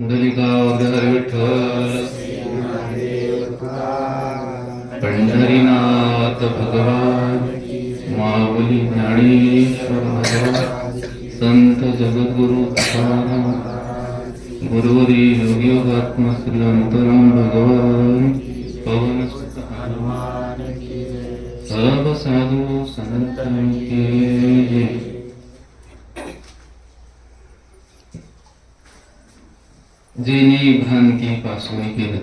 पुंडलिकावधर विठ्ठल पंढरीनाथ भगवान माऊली ज्ञानेश्वर महाराज संत जगद्गुरु तुकाराम गुरुवरी योगयोगात्मा श्री अंतरम भगवान पवन सुत हनुमान की सब साधु संतन के जय। जेनी भ्रांती पासून केलं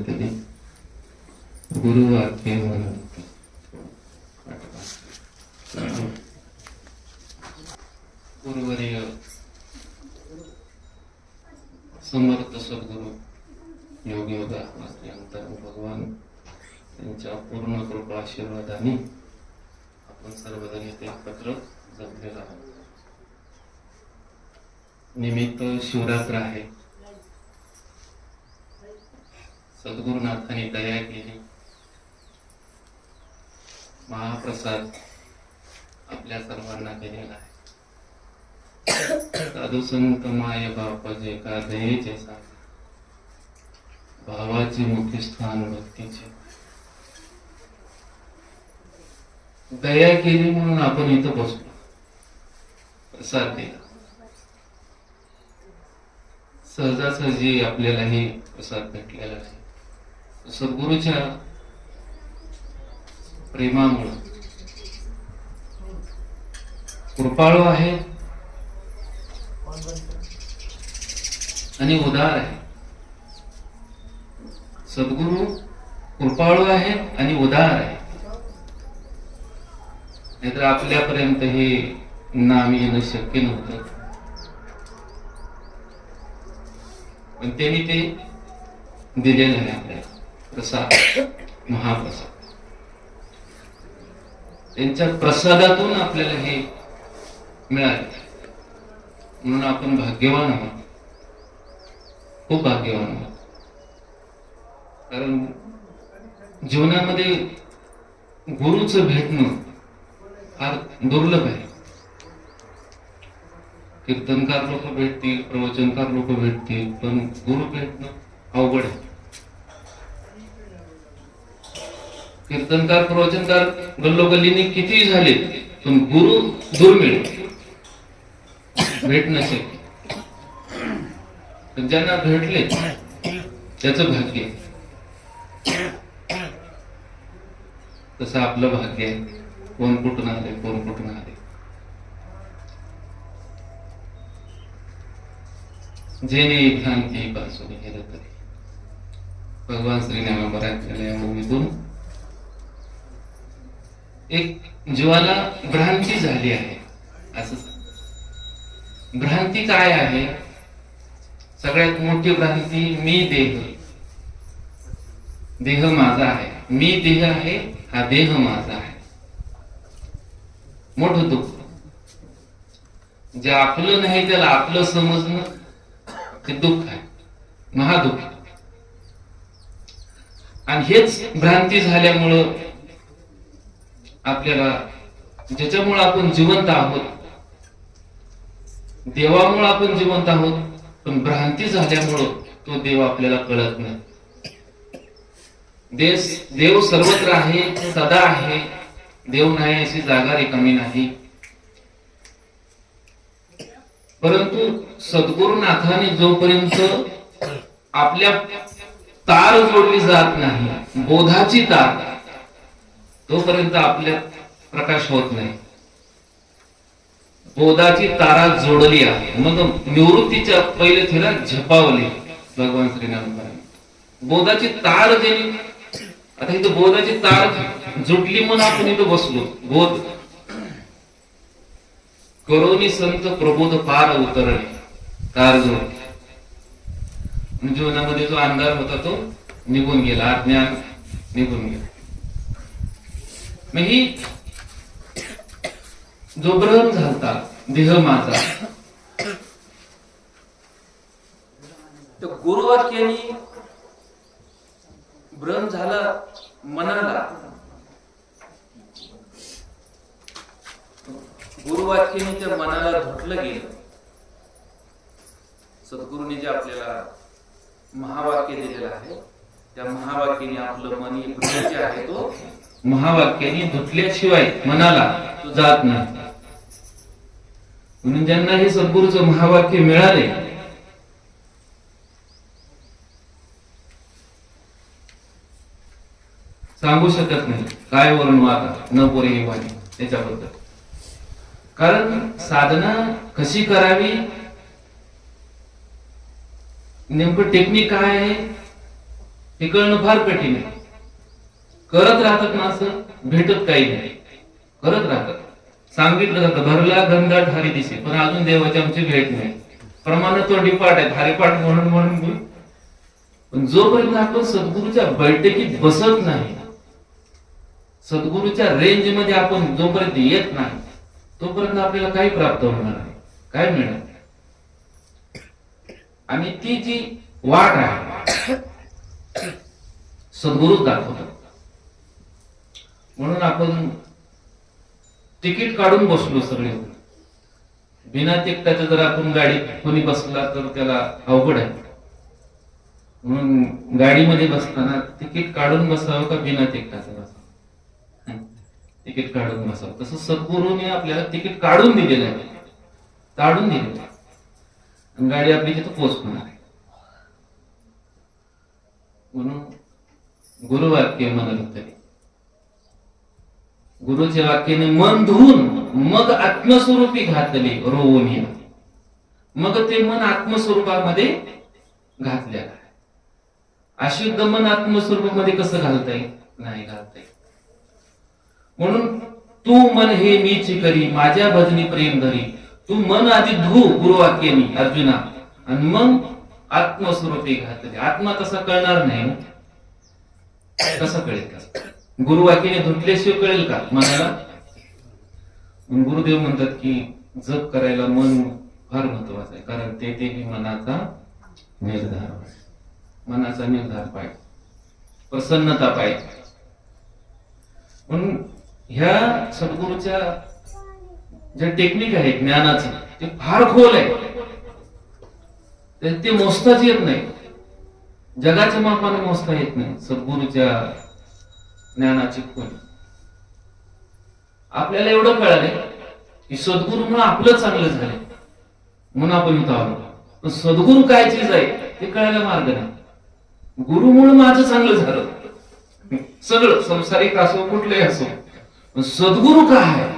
गुरुवाक्य म्हणत गुरुवर्य समर्थ सद्गुरु योगयोगा अंतरंग भगवान त्यांच्या पूर्ण कृपा आशीर्वादाने आपण सर्वजण इथे एकत्र जमलेलो आहोत। निमित्त शिवरात्र आहे। सद्गुरुनाथांनी दया केली, महाप्रसाद आपल्या सर्वांना दिलेला आहे। साधू संत माय बाप जे का दयेचे साधे, भावाचे मुख्य स्थान भक्तीचे। दया केली म्हणून आपण इथं बसलो, प्रसाद दिला। सहजासहजी आपल्याला हे प्रसाद भेटलेला आहे। सद्गुरूच्या प्रेमामुळे कृपाळू आहे आणि उदार आहे। सद्गुरु कृपाळू आहे आणि उदार आहे, नाहीतर आपल्यापर्यंत हे नाम येणं शक्य नव्हतं। पण त्यांनी ते दिलेलं आहे आपल्याला प्रसाद, महाप्रसाद। त्यांच्या प्रसादातून आपल्याला हे मिळाले म्हणून आपण भाग्यवान आहोत, खूप भाग्यवान आहोत। कारण जीवनामध्ये गुरुचं भेटणं फार दुर्लभ आहे। कीर्तनकार लोक भेटतील, प्रवचनकार लोक भेटतील, पण गुरु भेटणं अवघड आहे। कीर्तनकार प्रवचनकार गल्लोगल्लीने किती झाले, पण गुरु दुर्मिळ, भेट नसेल। पण ज्यांना भेटले त्याचं भाग्य, तसं आपलं भाग्य आहे। कोण कुठून आले, कोण कुठून आले। जेणे भ्रांती पासून गेलं तरी भगवान श्रीनामाच्या भूमीतून एक जीवाला भ्रांती झाली आहे असं। भ्रांती काय आहे? सगळ्यात मोठी भ्रांती मी देह, देह माझा आहे, मी देह आहे, हा देह माझा आहे। मोठं दुःख, जे आपलं नाही त्याला आपलं समजणं ते दुःख आहे, महादुःख। आणि हेच भ्रांती झाल्यामुळं आपल्याला, ज्याच्यामुळे आपण जिवंत आहोत, देवामुळे आपण जिवंत आहोत, पण भ्रांती झाल्यामुळं तो देव आपल्याला कळत नाही। देव सर्वत्र आहे, सदा आहे। देव नाही अशी जागा रिकामी नाही। परंतु सद्गुरुनाथाने जोपर्यंत आपल्या तार जोडली जात नाही, बोधाची तार, तोपर्यंत आपल्या प्रकाश होत नाही। बोधाची तारा जोडली आहे, मग निवृत्तीच्या पहिले तिला झपावली भगवान श्रीनाथ। बोधाची तार दिली, आता इथं बोधाची तार जुटली म्हणून आपण इथं बसलो। बोध करोनी संत प्रबोध पार उतरले, तार जोडली। जीवनामध्ये जो अंधार होता तो निघून गेला, अज्ञान निघून गेला। मग ही जो भ्रम झालता देह माझा, तर गुरुवाक्याने भ्रम झाला मनाला। गुरुवाक्याने त्या मनाला धुटलं गेलं। सद्गुरूंनी जे आपल्याला महावाक्य दिलेलं आहे. त्या महावाक्याने आपलं मन हे जे आहे तो महावाक्याने धुतल्याशिवाय मनाला तो जात नाही. म्हणून ज्यांना हे सद्गुरूचं महावाक्य मिळाले सांगू शकत नाही काय वरून आता न पोरे ही वाणी त्याच्याबद्दल. कारण साधना कशी करावी, नेमकं टेक्निक काय आहे हे कळणं फार कठीण आहे. करत राहतात माणसं, भेटत काही नाही. करत राहतात, सांगितलं जातं भरला गंधाट हरी दिसे, पण अजून देवाची आमची भेट नाही. प्रमाण तोंडी पाठ आहेत, हरिपाठ म्हणून म्हणून. पण जोपर्यंत आपण सद्गुरूच्या बैठकीत बसत नाही, सद्गुरूच्या रेंज मध्ये आपण जोपर्यंत येत नाही, तोपर्यंत आपल्याला काही प्राप्त होणार नाही, काय मिळणार. आणि ती जी वाट आहे सद्गुरूच दाखवतात. म्हणून आपण तिकीट काढून बसलो सगळे. बिना तिकिटाचं जर आपण गाडीत कोणी बसला तर त्याला अवघड आहे. म्हणून गाडीमध्ये बसताना तिकीट काढून बसावं का बिना तिकिटाचं बसावं? तिकीट काढून बसावं. तसं सद्गुरूने आपल्याला तिकीट काढून दिलेलं आहे, काढून दिलेलं आहे. आणि गाडी आपली तिथं पोहोचणार आहे. म्हणून गुरुवाक्य मन तरी गुरुच्या वाक्याने मन धुवून मग आत्मस्वरूपी घातले रोवून. मग ते मन आत्मस्वरूपामध्ये घातले. अशुद्ध मन आत्मस्वरूपामध्ये कसं घालता येईल? नाही घालता येईल. म्हणून तू मन हे मीच करी माझ्या भजनी प्रेम धरी. तू मन आधी धू गुरुवाक्याने अर्जुना, आणि मग आत्मस्वरूपी घातले. आत्मा कसा कळणार नाही? कसं कळेल? का गुरुवाक्याने धुतल्याशिवाय कळेल का मनाला? गुरुदेव म्हणतात की जप करायला मन फार महत्वाचं आहे, कारण ते मनाचा निर्धार आहे. मनाचा निर्धार पाहिजे, प्रसन्नता पाहिजे. म्हणून ह्या सद्गुरूच्या ज्या टेक्निक आहे ज्ञानाचं ते फार खोल आहे. ते मोजताच येत नाही, जगाच्या मापाने मोजता येत नाही सद्गुरूच्या ज्ञानाची खोल. आपल्याला एवढं कळालंय की सद्गुरूमुळे आपलं चांगलं झालंय म्हणून आपण इथं आलो. पण सद्गुरू काय चीज आहे ते कळायला मार्ग नाही. गुरुमुळे माझं चांगलं झालं सगळं, संसारिक असो कुठलंही असो. पण सद्गुरू काय आहे